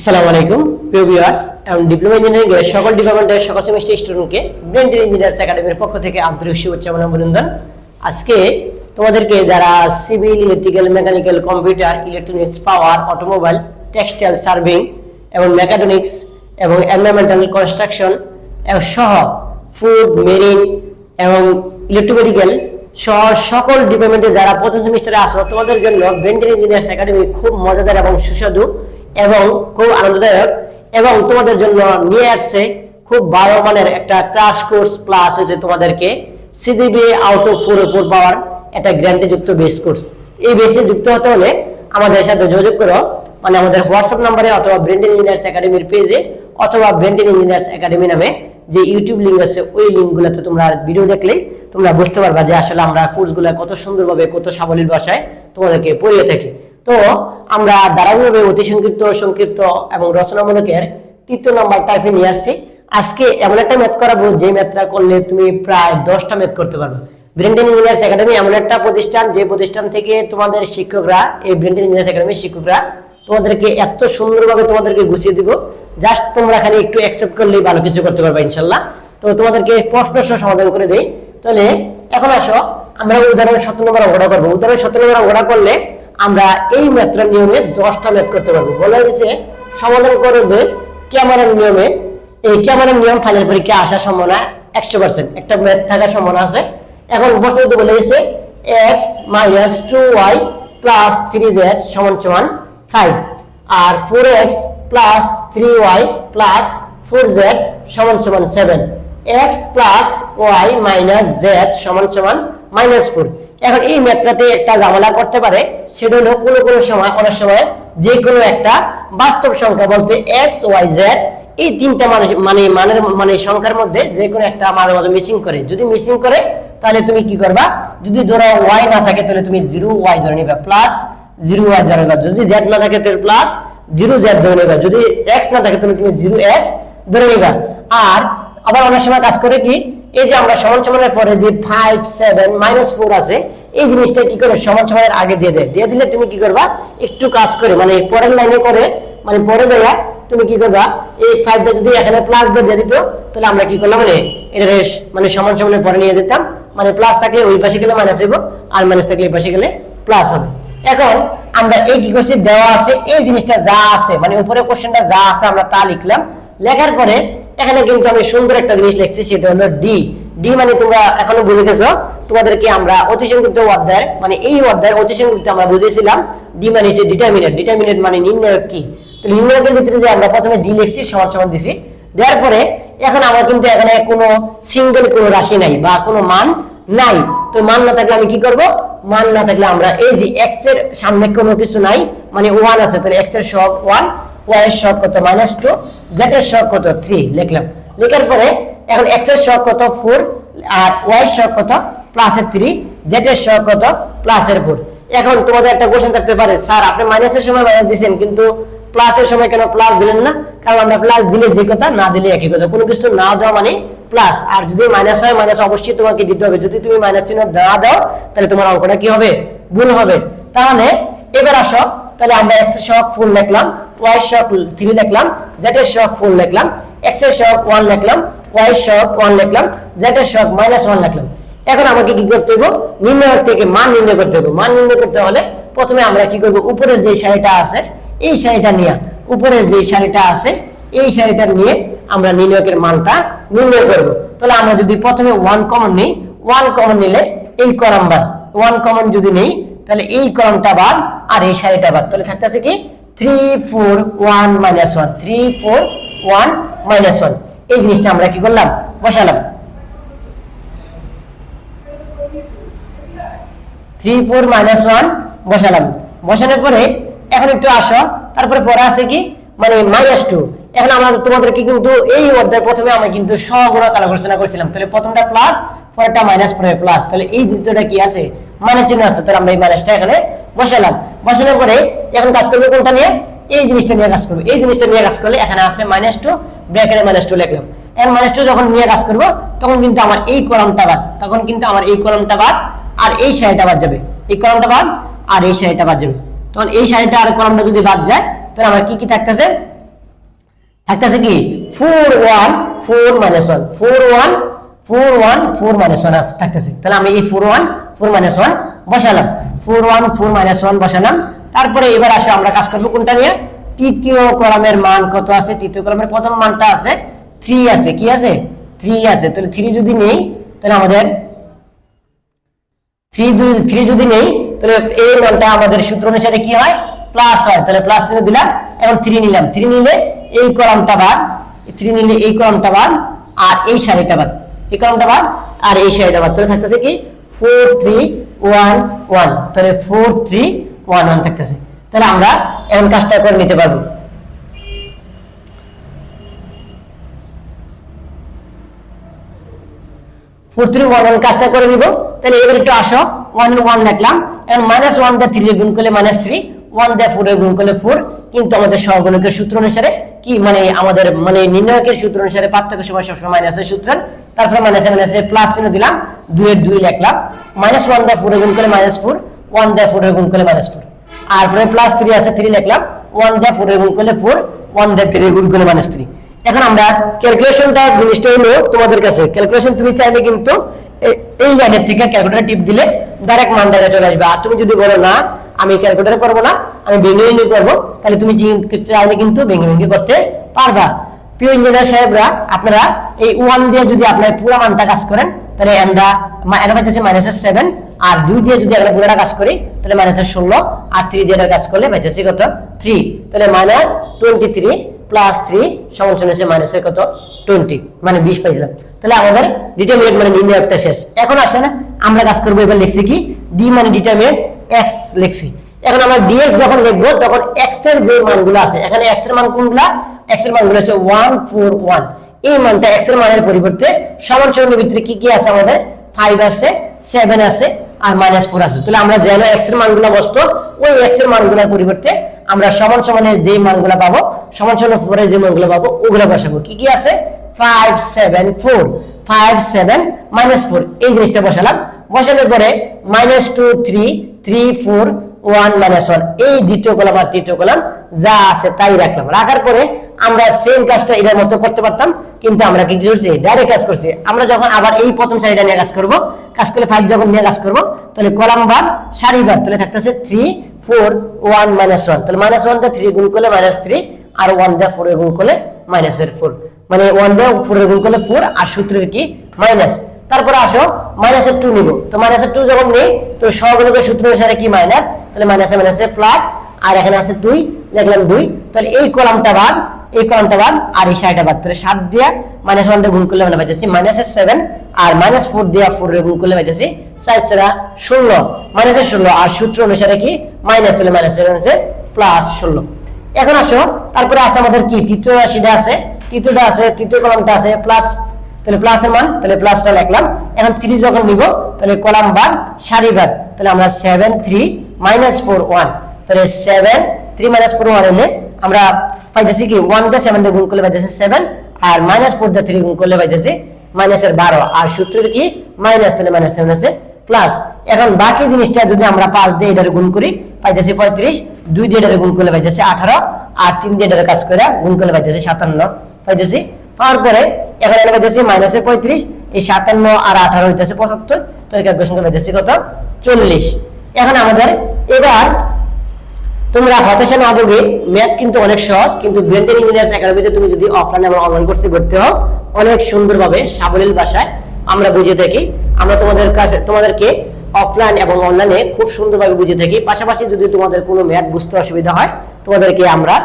আসসালামু আলাইকুম প্রিয় ভিউয়ার্স এবং ডিপ্লোমা ইঞ্জিনিয়ারিং এর সকল ডিপার্টমেন্টের সকল সেমিস্টার স্টুডেন্টকে ব্রেন্ডেল ইঞ্জিনিয়ার্স একাডেমির পক্ষ থেকে আন্তরিক শুভেচ্ছা এবং অভিনন্দন। আজকে তোমাদেরকে যারা civil, electrical, mechanical, computer, electronics, power, automobile, textile, surveying এবং মেকাট্রনিক্স এবং এনভায়রনমেন্টাল কনস্ট্রাকশন এবং সহ ফুড, মেরিন এবং ইলেকট্রোমেডিক্যাল সহ সকল ডিপার্টমেন্টে যারা প্রথম সেমিস্টারে আসো তোমাদের জন্য ব্রেন্ডেল ইঞ্জিনিয়ার্স একাডেমি খুব মজাদার এবং সুস্বাদু এবং খুব আনন্দদায়ক এবং তোমাদের জন্য নিয়ে আসছে খুব ভালো মানের একটা ক্রাশ কোর্স প্লাস হচ্ছে তোমাদেরকে সিজিপিএ আউট অফ 4 পাওয়ার একটা গ্যারান্টি যুক্ত বেস কোর্স। এই বেসে যুক্ত হতে হলে আমাদের সাথে যোগাযোগ করো, মানে আমাদের হোয়াটসঅ্যাপ নম্বরে অথবা ব্রেন্ডেল ইঞ্জিনিয়ার্স একাডেমির পেজে অথবা ব্রেন্ডেল ইঞ্জিনিয়ার্স একাডেমি নামে যে ইউটিউব লিঙ্ক আছে ওই লিঙ্কগুলোতে তোমরা ভিডিও দেখলেই তোমরা বুঝতে পারবা যে আসলে আমরা কোর্সগুলো কত সুন্দরভাবে কত সাবলীল ভাষায় তোমাদেরকে পড়িয়ে থাকি। তো আমরা ধারাবাহিকভাবে অতি সংক্ষিপ্ত, সংক্ষিপ্ত এবং রচনামূলকের 3 নম্বর টাইপে নিয়ে আসছি। আজকে এমন একটা ম্যাথ করাবো যে ম্যাথটা করলে তুমি প্রায় 10টা ম্যাথ করতে পারবে। ব্রেন্ডেল ইঞ্জিনিয়ার্স একাডেমি এমন একটা প্রতিষ্ঠান যে প্রতিষ্ঠান থেকে তোমাদের শিক্ষকরা, এই ব্রেন্ডেল ইঞ্জিনিয়ার্স একাডেমির শিক্ষকরা তোমাদেরকে এত সুন্দরভাবে তোমাদেরকে গুছিয়ে দিব, জাস্ট তোমরা খালি একটু অ্যাকসেপ্ট করলেই ভালো কিছু করতে পারবে ইনশাল্লাহ। তো তোমাদেরকে প্রশ্ন সহ সমাধান করে দেই। তাহলে এখন আসো আমরা উদাহরণ 17 নম্বর অঙ্কটা করবো। উদাহরণ 17 নম্বর অঙ্কটা করলে আমরা এই ম্যাথটার নিয়মে 10টা ম্যাথ করতে পারবো। বলা হয়েছে সমাধান করো যে ক্যামেরার নিয়মে, এই ক্যামেরার নিয়ম ফাইনাল পরীক্ষা আসার সম্ভাবনা 100%, একটা ম্যাথ থাকার সম্ভাবনা আছে। এখন প্রশ্নটি বলে দিয়েছে x - 2y + 3z = 5 আর 4x + 3y + 4z = 7, x + y - z = -4। এখন এই ম্যাথটাতে একটা ঝামেলা করতে পারে, সেটা হলো কোনো সময় অনেক সময় যে কোনো একটা বাস্তব সংখ্যা বলতে x, y, z এই তিনটা মানে সংখ্যার মধ্যে যে কোনো একটা মাঝে মাঝে মিসিং করে। যদি মিসিং করে তাহলে তুমি কি করবা, যদি ধরো y না থাকে তাহলে তুমি 0y ধরে নিবা, প্লাস 0y ধরে নিবা। যদি z না থাকে তাহলে প্লাস 0z ধরে নিবা। যদি x না থাকে তাহলে তুমি 0x ধরে নিবা। আর আবার অনেক সময় কাজ করে কি, এই যে আমরা সমান সমানের পরে যে 5, 7, -4 আছে এই জিনিসটা কি করে সমান সমানের আগে দিয়ে দেয়। দিয়ে দিলে তুমি কি করবা, একটু কাজ করে মানে পরের লাইনে করে মানে পরে দেয়া তুমি কি করবা, এই 5টা যদি এখানে প্লাস দিয়ে দিত তাহলে আমরা কি করলাম, মানে এটা মানে সমান সমানের পরে নিয়ে যেতাম, মানে প্লাস থাকলে ওই পাশে গেলে মাইনাস হইব আর মাইনাস থাকলে এই পাশে গেলে প্লাস হবে। এখন আমরা এই কি করছি, দেওয়া আছে এই জিনিসটা যা আছে মানে উপরে কোশ্চেনটা যা আছে আমরা তা লিখলাম। লেখার পরে এখানে কিন্তু আমি সুন্দর একটা জিনিস লিখছি, সেটা হলো ডি। ডি মানে তোমরা এখনো বুঝে গেছো, তোমাদেরকে আমরা অতি সংক্ষিপ্ত অধ্যায় মানে এই অধ্যায়ের অতি সংক্ষিপ্ত আমরা বুঝেছিলাম ডি মানে হচ্ছে ডিটারমিনেন্ট। ডিটারমিনেন্ট মানে নির্ণায়ক কি। তো নির্ণায়কের ভিতরে যে আমরা প্রথমে ডি লিখছি সমান দিছি, দেওয়ার পরে এখন আমার কিন্তু এখানে কোনো সিঙ্গেল কোনো রাশি নাই বা কোনো মান নাই। তো মান না থাকলে আমি কি করব, মান না থাকলে আমরা এই যে x এর সামনে কোনো কিছু নাই মানে 1 আছে, তাহলে x এর সহগ 1, y এর সহগ কত -2, z এর সহগ কত 3 লিখলাম। লেখার পরে এখন x এর সহগ কত 4 আর y এর সহগ কত +3, z এর সহগ কত +4। এখন তোমাদের একটা কোশ্চেন থাকতে পারে, স্যার আপনি মাইনাসের সময় মাইনাস দিবেন কিন্তু প্লাসের সময় কেন প্লাস দিলেন না? কারণ আমরা প্লাস দিলে যে কথা, না দিলে একই কথা। কোনো কিছু না দেওয়া মানে প্লাস, আর যদি মাইনাস হয় মাইনাস অবশ্যই তোমাকে দিতে হবে। যদি তুমি মাইনাস চিহ্ন না দাও তাহলে তোমার অঙ্কটা কি হবে, ভুল হবে। তাহলে এবার আসো, তাহলে আমরা x এর সহগ 4 লিখলাম, y এর সহগ 3 লিখলাম, z এর সহগ 4 লিখলাম, x এর সহগ 1 লিখলাম, y এর সহগ 1 লিখলাম, z এর সহগ -1 লিখলাম। এখন আমাকে কি করতে হবে, নির্ণয় থেকে মান নির্ণয় করতে হবে। মান নির্ণয় করতে হলে প্রথমে আমরা কি করব, উপরের যে সারিটা আছে এই সারিটা নিয়ে, উপরের যে সারিটা আছে এই সারিটা নিয়ে আমরা নির্ণয়কের মানটা নির্ণয় করব। তাহলে আমরা যদি প্রথমে 1 কমন নেই, 1 কমন নিলে এই কলাম বাদ, 1 কমন যদি নেই তাহলে এই কলামটা বাদ আর এই সারিটা বাদ, তাহলে থাকতেছে কি 3, 4, 1, -1, 3, 4, 1, -1। এই জিনিসটা আমরা কি করলাম, বসালাম। 3, 4, -1 বসালাম। বসানোর পরে এখন একটু আসো, তারপরে পরে আছে কি মানে -2। এখন আমরা তোমাদেরকে কিন্তু এই অধ্যায় প্রথমে আমরা কিন্তু সহগুণক আলোচনা করেছিলাম, তাহলে প্রথমটা প্লাস পরেরটা মাইনাস পরে প্লাস, তাহলে এই দ্বিতীয়টা কি আছে, মাইনাস চিহ্ন আছে, তাহলে আমরা এই মাইনাসটা এখানে বসালাম। বসানোর পরে এখন কাজ করবে কোনটা নিয়ে, এই জিনিসটা নিয়ে কাজ করবে। এই জিনিসটা নিয়ে কাজ করলে এখানে আছে -2 ব্র্যাকেটে -2 লিখলাম। এখন -2 যখন নিয়ে কাজ করব তখন কিন্তু আমার এই কলামটা বাদ, তখন কিন্তু আমার এই কলামটা বাদ আর এই সারিটা বাদ যাবে, এই কলামটা বাদ আর এই সারিটা বাদ যাবে। তখন এই সারিটা আর কলামটা যদি বাদ যায় তাহলে আমার কি কি থাকতেছে, থাকতেছে কি 4 1 4 minus 1 4 1 4 1 4 minus 1 থাকতেছে। তাহলে আমি এই 4 1 4 minus 1 বসালাম, 4 1 4 minus 1 বসালাম। তারপরে এবার আসো আমরা কাজ করব কোনটা নিয়ে, তৃতীয় কলামের মান কত আছে, তৃতীয় কলামের প্রথম মানটা আছে 3 আছে, কি আছে 3 আছে। তাহলে 3 যদি নেই তাহলে আমাদের 3 যদি নেই তাহলে এই মানটা আমাদের সূত্র অনুসারে কি হয় প্লাস হয়। তাহলে প্লাস চিহ্ন দিলাম, এখন 3 নিলাম, 3 নিলে এই কলামটা বাদ, 3 নিলে এই কলামটা বাদ আর এই সারিটা বাদ, এই কলামটা বাদ আর এই সারিটা বাদ। তাহলে থাকতেছে কি 4 3 1 1, তাহলে 4 3 1 1 থাকতেছে। তাহলে আমরা এখন কাজটা করে নিতে পারবো। 4 3 1 1 কাজটা করে নিব। তাহলে এবার একটু আসো 1 1 লিখলাম, এখন -1 দিয়ে 3 গুণ করলে -3, 1 দিয়ে 4 গুণ করলে 4, কিন্তু আমাদের সহগুণকের সূত্র অনুসারে কি মানে আমাদের মানে নির্ণায়কের সূত্র অনুসারে পার্থক্য সমান সবসময় মাইনাসের সূত্র। তারপরে মাইনাসে প্লাস চিহ্ন দিলাম, 2 এর 2 লিখলাম, -1 দিয়ে 4 গুণ করলে -4, 1 দিয়ে 4 গুণ করলে -4, আর পরে প্লাস 3 আছে 3 লিখলাম, 1 দিয়ে 4 গুণ করলে 4, 1 দিয়ে 3 গুণ করলে -3। এখন আমরা ক্যালকুলেশনটা জিনিসটা হলো তোমাদের কাছে, ক্যালকুলেশন তুমি চাইলে কিন্তু এই লাইনের থেকে ক্যালকুলেটর টিপ দিলে ডাইরেক্ট মান দেখা চলে আসবে। আর তুমি যদি বলো না আমি ক্যালকুলেটর করব না, আমি ভেঙে ভেঙে করব, তাহলে তুমি চাইলে কিন্তু ভেঙে ভেঙে করতে পারবা। প্রিয় ইঞ্জিনিয়ার সাহেবরা, আপনারা এই 1 দিয়ে যদি আপনার পুরো মানটা কাজ করেন তাহলে আমরা এটা পাইতেছি -7, আর 2 দিয়ে যদি আমরা পুরোটা কাজ করি তাহলে -16, আর 3 দিয়ে কাজ করলে পাইতেছি কত 3। তাহলে -23 প্লাস 3 সমান হচ্ছে মাইনাসে কত 20, মানে 20 পাইছিলাম। তাহলে আমাদের ডিটারমিনেন্ট মানে নির্ণায়কটা শেষ। এখন আসে না আমরা কাজ করব, এবার লিখছি কি ডি মানে ডিটারমিনেন্ট x লিখছি। এখন আমরা dx যখন লিখবো তখন x এর যে মানগুলো আছে, এখানে x এর মান কোনগুলা, x এর মানগুলো হচ্ছে 1 4 1, এই মানটা x এর মানের পরিবর্তে সমান চিহ্নের ভিতরে কি কি আছে আমাদের 5 আছে 7 আছে আর -4 আছে। তাহলে আমরা যেন x এর মানগুলো বসতো ওই x এর মানগুলোর পরিবর্তে আমরা সমান সমানের যে মানগুলো পাবো, সমান সমানের পরে যে মানগুলো পাবো ওগুলো বসাবো। কি কি আছে 5 7 4, 5 7 -4, এই জিনিসটা বসালাম। বসানোর পরে -2 3 3 4 1 -1, এই দ্বিতীয় কলাম আর তৃতীয় কলাম যা আছে তাই রাখলাম। রাখার পরে আমরা সেম কাজটা এর মতো করতে পারতাম, কিন্তু আমরা কি করছি ডাইরেক্ট কাজ করছি। আমরা যখন আবার এই প্রথম সারিটা নিয়ে কাজ করব, কাজ করলে 5 যখন নিয়ে কাজ করব তাহলে কলাম বাদ সারি বাদ, তাহলে থাকতেছে 3 4 1 -1, তাহলে -1 দিয়ে 3 গুণ করলে -3, আর 1 দিয়ে 4 গুণ করলে -4, মানে 1 দিয়ে 4 গুণ করলে 4 আর সূত্রের কি মাইনাস। তারপরে আসো -2 নিব, তো -2 যখন নেই তো সহগুণকের সূত্র অনুসারে কি মাইনাস, তাহলে মাইনাসে প্লাস, আর এখানে আছে 2 লিখলাম 2, তাহলে এই কলামটা বাদ এই কলামটা বাদ আর এই সাইডটা বাদ, তাহলে 7 দিয়ে -1 দিয়ে গুণ করলে মানে পাইতেছি -7, আর -4 দিয়ে 4 এর গুণ করলে পাইতেছি 4 4 16, -16, আর সূত্র অনুসারে কি মাইনাস, তাহলে মাইনাসের অনুসারে প্লাস 16। এখন আসো তারপরে আছে আমাদের কি তৃতীয় রাশিটা আছে, তৃতীয়টা আছে, তৃতীয় কলামটা আছে প্লাস, তাহলে প্লাসের মান, তাহলে প্লাসটা লিখলাম। এখন 3 যখন নিব তাহলে কলাম বাদ সারি বাদ, তাহলে আমরা 7 3 -4 1, তাহলে 7 3 -4 1 হলে আমরা পাইতেছি কি 1 দিয়ে 7 দিয়ে গুণ করলে পাইতেছি 7, আর -4 দিয়ে 3 গুণ করলে পাইতেছি -12, আর সূত্রের কি মাইনাস, তাহলে -7 আছে প্লাস। এখন বাকি জিনিসটা যদি আমরা 5 দিয়ে এটার গুণ করি পাইতেছি 35, 2 দিয়ে এটার গুণ করলে পাইতেছি 18, আর 3 দিয়ে এটার কাজ করে গুণ করলে পাইতেছি 57 পাইতেছি। পাওয়ার পরে এখন এনে পাইতেছি -35, এই 57 আর 18 হইতেছে 75, তো এই ক্যালকুলেশন পাইতেছি কত 40। এখন আমাদের এবার তোমরা হতাশা না ভোগে, ম্যাথ কিন্তু অনেক সহজ, কিন্তু ব্রেন্ডেন ইঞ্জিনিয়ার্স একাডেমিতে তুমি যদি অফলাইন এবং অনলাইন কোর্সে ভর্তি হও অনেক সুন্দরভাবে সাবলীল ভাষায় আমরা বুঝিয়ে থাকি। আমরা তোমাদেরকে অফলাইন এবং অনলাইনে খুব সুন্দরভাবে বুঝিয়ে থাকি। পাশাপাশি যদি তোমাদের কোনো ম্যাথ বুঝতে অসুবিধা হয় তোমাদেরকে আমরা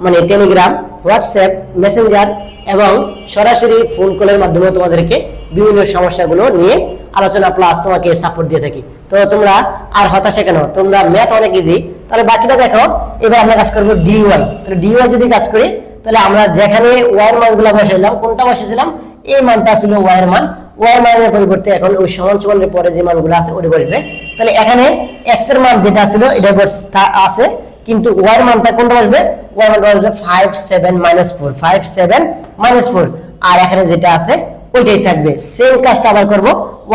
মানে টেলিগ্রাম, হোয়াটসঅ্যাপ, মেসেঞ্জার এবং সরাসরি ফোন কলের মাধ্যমে তোমাদেরকে বিভিন্ন সমস্যাগুলো নিয়ে আলোচনা প্লাস তোমাকে সাপোর্ট দিয়ে থাকি। তো তোমরা আর হতাশা কেন, তোমরা ম্যাথ অনেক ইজি। তাহলে বাকিটা দেখো, এবার আমরা কাজ করবো ডিওয়াই। তাহলে ডিওয়াই যদি কাজ করি তাহলে আমরা যেখানে ওয়াই এর মানগুলো বসাইলাম, কোনটা বসেছিলাম এই মানটা ছিল ওয়াই এর মান, ওয়াই এর মানের পরিবর্তে এখন ওই সমান সমানের পরে যে মানগুলো আছে ওটা বসবে। তাহলে এখানে এক্স এর মান যেটা ছিল এটা আছে, কিন্তু ওয়াই এর মানটা কোনটা বসবে, ওয়াই এর মানটা হচ্ছে 5 7 -4, 5 7 -4, আর এখানে যেটা আছে ওইটাই থাকবে। সেম কাজটা আবার করব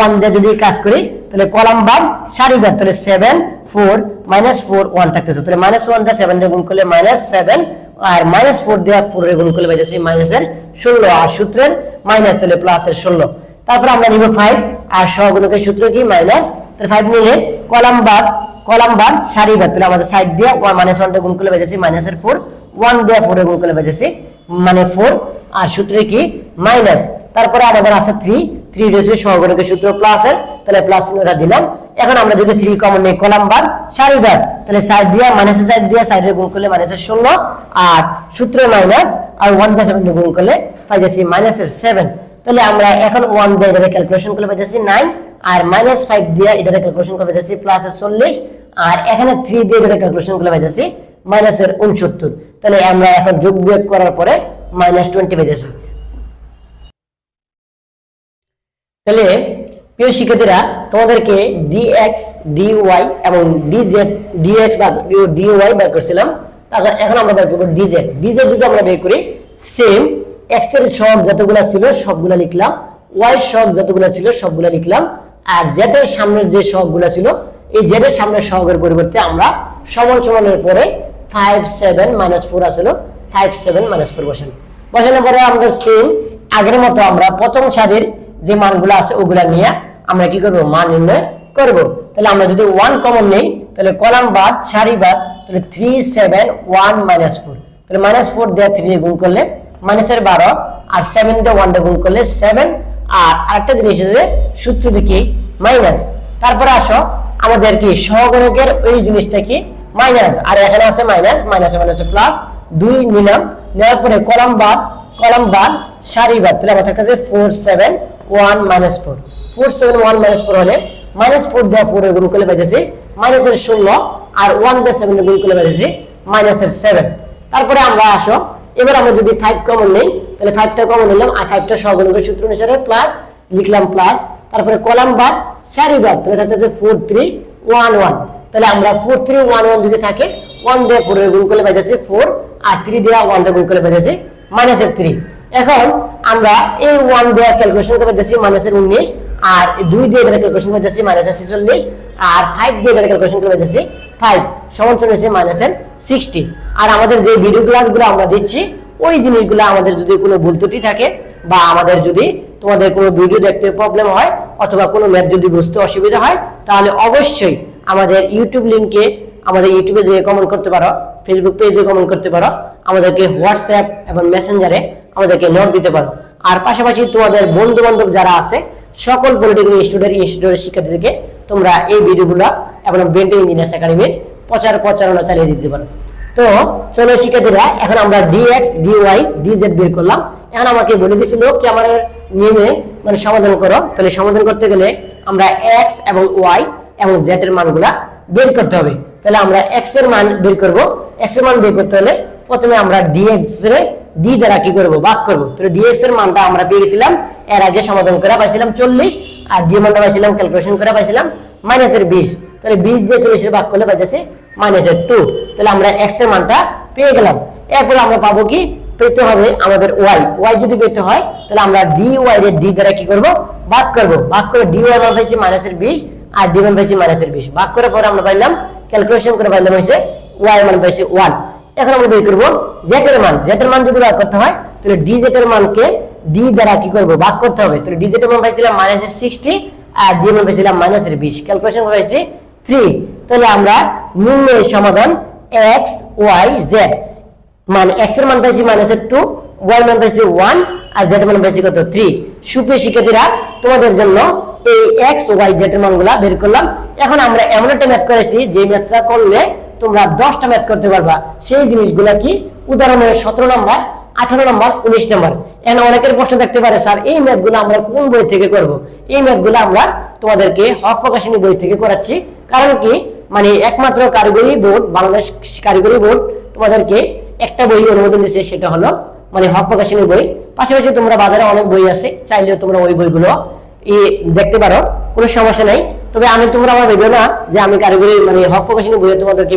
1 দিয়ে যদি কাজ করি তাহলে কলাম বাদ সারি বাদ, তাহলে 7 4 -4 1 থাকতেছে, তাহলে -1 দিয়ে 7 দিয়ে গুণ করলে -7 আর -4 দিয়ে 4 এর গুণ করলে পাইতেছি মাইনাসের 16 আর সূত্রের মাইনাস তাহলে প্লাসের 16। তারপর আমরা নিব 5 আর সহগুণকের সূত্র কি মাইনাস, তাহলে 5 নিলে কলাম বাদ সারি বাদ, তাহলে আমাদের সাইড দিয়ে -1 টা গুণ করলে পাইতেছি মাইনাসের 4, 1 দিয়ে 4 এর গুণ করলে পাইতেছি মানে 4 আর সূত্রে কি মাইনাস। তারপরে আমাদের আছে 3 রয়েছে সহগুণকের সূত্র প্লাসের, তাহলে প্লাস চিহ্নটা দিলাম। এখন আমরা যদি 3 কমন নেই কলাম বাদ সারি বাদ, তাহলে সাইড দিয়ে মাইনাসের সাইড দিয়ে সাইডে গুণ করলে মাইনাসের 16 আর সূত্রে মাইনাস আর 1 দিয়ে 7 গুণ করলে পাইতেছি মাইনাসের 7। তাহলে আমরা এখন 1 দিয়ে এটা ক্যালকুলেশন করলে পাইতেছি 9 আর -5 দিয়ে এটা ক্যালকুলেশন করলে পাইতেছি প্লাসের 40 আর এখানে 3 দিয়ে এটা ক্যালকুলেশন করলে পাইতেছি মাইনাসের 69। তাহলে আমরা এখন যোগ বিয়োগ করার পরে -20 পাইতেছি। তাহলে প্রিয় শিক্ষার্থীরা তোমাদেরকে dx dy এবং dx বা dy বের করছিলাম, তাহলে এখন আমরা বের করব dz যদি আমরা বের করি সেম x এর সহগ যতগুলো ছিল সবগুলা লিখলাম, y এর সহগ যতগুলো ছিল সবগুলা লিখলাম, আর z এর সামনের যে সহগগুলো ছিল এই z এর সামনের সহগের পরিবর্তে আমরা সমানের পরে 5 7 -4 আসলো 5 7 -4 বসানোর পরে আমরা সেম আগের মতো আমরা প্রথম সারির যে মানগুলো আছে ওগুলা নিয়ে আমরা কি করব মান নির্ণয় করব। তাহলে আমরা যদি 1 কমন নেই তাহলে কলাম বাদ সারি বাদ, তাহলে 3 7 1 -4, তাহলে -4 দিয়ে 3 গুণ করলে মাইনাসের 12 আর 7 দিয়ে 1 গুণ করলে 7 আর আরেকটা জিনিস আছে সূত্র কি মাইনাস। তারপরে আসো আমাদের কি সহগুণকের ওই জিনিসটা কি মাইনাস, আর এখানে আছে মাইনাস প্লাস 2 নিলাম, নেওয়ার পরে কলাম বাদ সারি বাদ, তাহলে আমার থাকতেছে 4 7 1 -4, 4 7 1 -4 হলে -4 দিয়ে 4 এর গুণ করলে পাইতেছি মাইনাসের 16 আর 1 দিয়ে 7 এর গুণ করলে পাইতেছি মাইনাসের 7। তারপরে আমরা আসো এবার আমরা যদি 5 কমন নেই তাহলে 5টা কমন নিলাম আর 5টা সহগুণকের সূত্র অনুসারে প্লাস লিখলাম প্লাস, তারপরে কলাম বাদ সারি বাদ, তাহলে থাকতেছে 4 3 1 1, তাহলে আমরা 4 3 1 1 যদি থাকে 1 দিয়ে 4 এর গুণ করলে পাইতেছি 4 আর 3 দিয়ে 1 দিয়ে গুণ করলে পাইতেছি মাইনাসের 3। এখন আমরা এই 1 দিয়ে ক্যালকুলেশন করে পাইতেছি মাইনাসের 19 আর 2 দিয়ে এটা ক্যালকুলেশন করে পাইতেছি মাইনাসের 46 আর 5 দিয়ে এটা ক্যালকুলেশন করে পাইতেছি 5 সমান চলে এসেছে মাইনাসের 60। আর আমাদের যে ভিডিও ক্লাসগুলো আমরা দিচ্ছি ওই জিনিসগুলো আমাদের যদি কোনো ভুল ত্রুটি থাকে বা আমাদের যদি তোমাদের কোনো ভিডিও দেখতে প্রবলেম হয় অথবা কোনো ম্যাথ যদি বুঝতে অসুবিধা হয় তাহলে অবশ্যই আমাদের ইউটিউব লিংকে আমাদের ইউটিউবে যে কমেন্ট করতে পারো, ফেসবুক পেজে কমেন্ট করতে পারো, আমাদেরকে হোয়াটসঅ্যাপ এবং মেসেঞ্জারে আমাদেরকে নোট দিতে পারো। আর পাশাপাশি তোমাদের বন্ধু বান্ধব যারা আছে সকল পলিটেকনিক ইনস্টিটিউটের শিক্ষার্থীদেরকে তোমরা এই ভিডিওগুলো এবং ব্রেন্টেন ইঞ্জিনিয়ার্স একাডেমির প্রচারণা চালিয়ে দিতে পারো। তো চলো শিক্ষার্থীরা এখন আমরা dx dy dz বের করলাম। এখন আমাকে বলে দিয়েছিল কি আমার নিয়মে মানে সমাধান করো, তাহলে সমাধান করতে গেলে আমরা x এবং y এবং z এর মানগুলা বের করতে হবে। তাহলে আমরা x এর মান বের করব, x এর মান বের করতে হলে প্রথমে আমরা dx এর d দ্বারা কি করব ভাগ করব। তাহলে dx এর মানটা আমরা পেয়ে গেছিলাম এর আগে সমাধান করে পাইছিলাম 40 আর d মানটা পাইছিলাম ক্যালকুলেশন করে পাইছিলাম -20, তাহলে 20 দিয়ে 40 এর ভাগ করলে পাইতেছে -2। তাহলে আমরা x এর মানটা পেয়ে গেলাম। এরপর আমরা পাবো কি পেতে হবে আমাদের y যদি পেতে হয় তাহলে আমরা dy এর d দ্বারা কি করব ভাগ করব, ভাগ করে dy মান পাইছি -20 আর d মান পাইছি -20, ভাগ করার পর আমরা পাইলাম ক্যালকুলেশন করে পাইলাম হইছে y মান পাইছি 1। এখন আমরা বের করব z এর মান যদি ভাগ করতে হয় তাহলে dz এর মানকে d দ্বারা কি করব ভাগ করতে হবে। তাহলে dz এর মান পাইছিলাম -60 আর d মান পাইছিলাম -20, ক্যালকুলেশন করে পাইছি 3। তাহলে আমরা নিম্নের সমাধান x y z মান x এর মান পাইছি -2, y মান পাইছি 1 আর z এর মান পাইছি কত 3। সুপ্রিয় শিক্ষার্থীরা তোমাদের জন্য এই x y z এর মানগুলা বের করলাম। এখন আমরা এমন একটা ম্যাথ করেছি যে ম্যাথটা করলে তোমরা 10টা ম্যাথ করতে পারবা। সেই জিনিসগুলা কি উদাহরণের 17 নম্বর 18 নম্বর 19 নম্বর। এখন অনেকের প্রশ্ন থাকতে পারে স্যার এই ম্যাথগুলো আমরা কোন বই থেকে করব। এই ম্যাথগুলো আমরা তোমাদেরকে হক প্রকাশনী বই থেকে করাচ্ছি। কারণ কি মানে একমাত্র কারিগরি বোর্ড বাংলাদেশ কারিগরি বোর্ড তোমাদেরকে একটা বই অনুমোদন দিয়েছে, সেটা হলো মানে হক প্রকাশনী বই। পাশাপাশি তোমরা বাজারে অনেক বই আছে, চাইলেও তোমরা ওই বইগুলো দেখতে পারো, কোনো সমস্যা নাই। তবে আমি তোমরা আমার ভেবে না যে আমি কারিগরি মানে হক প্রকাশনী বইয়ে তোমাদেরকে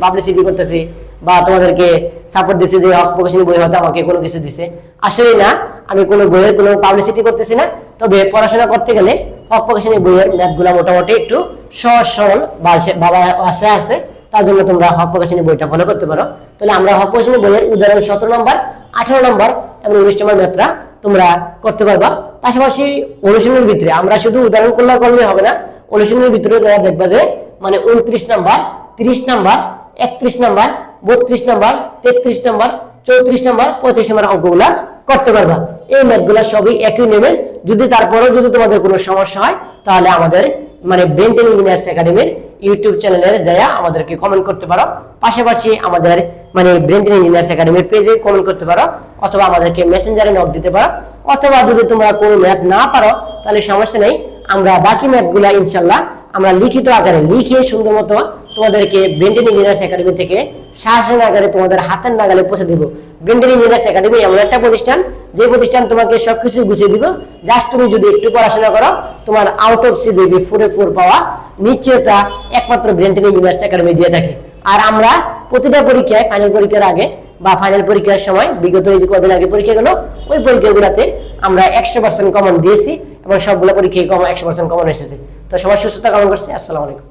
পাবলিসিটি করতেছি বা তোমাদেরকে সাপোর্ট দিচ্ছে যে হক প্রকাশনী বই হয়তো আমাকে কোনো কিছু দিছে। আসলে না, আমি কোনো বইয়ের কোনো পাবলিসিটি করতেছি না। তবে পড়াশোনা করতে গেলে হক প্রকাশনী বইয়ের ম্যাথগুলো মোটামুটি একটু সহজ সরল ভাষায় আছে, তার জন্য তোমরা হক প্রকাশনী বইটা ফলো করতে পারো। তাহলে আমরা হক প্রকাশনী বইয়ের উদাহরণ 17 নম্বর, 18 নম্বর এবং 19 নম্বর ম্যাথটা তোমরা করতে পারবা। পাশাপাশি অনুশীলনের ভিতরে আমরা শুধু উদাহরণ করলে হবে না, অনুশীলনের ভিতরে দেখবা যে মানে 29 number, 30 number, 31 number, 32 number, 33 number, 34 number, 35 number অঙ্কগুলা করতে পারবা। এই ম্যাথগুলা সবই একই নেবেন। যদি তারপরেও যদি তোমাদের কোনো সমস্যা হয় তাহলে আমাদের মানে ব্রেন ট্রেনিং ইঞ্জিনিয়ার্স একাডেমির ইউটিউব চ্যানেলে যায়া আমাদেরকে কমেন্ট করতে পারো। পাশাপাশি আমাদের মানে ব্রেন ট্রেনিং ইঞ্জিনিয়ার্স একাডেমির পেজে কমেন্ট করতে পারো, অথবা আমাদেরকে মেসেঞ্জারে নক দিতে পারো। অথবা যদি তোমরা কোনো ম্যাথ না পারো তাহলে সমস্যা নেই, আমরা বাকি ম্যাথগুলা ইনশাল্লাহ আমরা লিখিত আকারে লিখে সুন্দর মতো তোমাদেরকে ব্রেন ট্রেনিং ইঞ্জিনিয়ার্স একাডেমি থেকে শাসন আকারে তোমাদের হাতের নাগালে পৌঁছে দিব। ব্রেন ট্রেনিং ইঞ্জিনিয়ার্স একাডেমি এমন একটা প্রতিষ্ঠান, যে প্রতিষ্ঠান তোমাকে সবকিছু গুছিয়ে দিব, জাস্ট তুমি যদি একটু পড়াশোনা করো, তোমার আউট অফ সিজিপি 4 পাওয়া নিশ্চয়তা একমাত্র ব্রেন ট্রেনিং ইঞ্জিনিয়ার্স একাডেমি দিয়ে থাকে। আর আমরা প্রতিটা পরীক্ষায়, ফাইনাল পরীক্ষার আগে বা ফাইনাল পরীক্ষার সময়, বিগত এই যে কদিন আগে পরীক্ষাগুলো, ওই পরীক্ষাগুলোতে আমরা 100% কমন দিয়েছি এবং সবগুলো পরীক্ষায় 100% কমন এসেছে। তো সবার সুস্থতা কামনা করছি। আসসালামু আলাইকুম।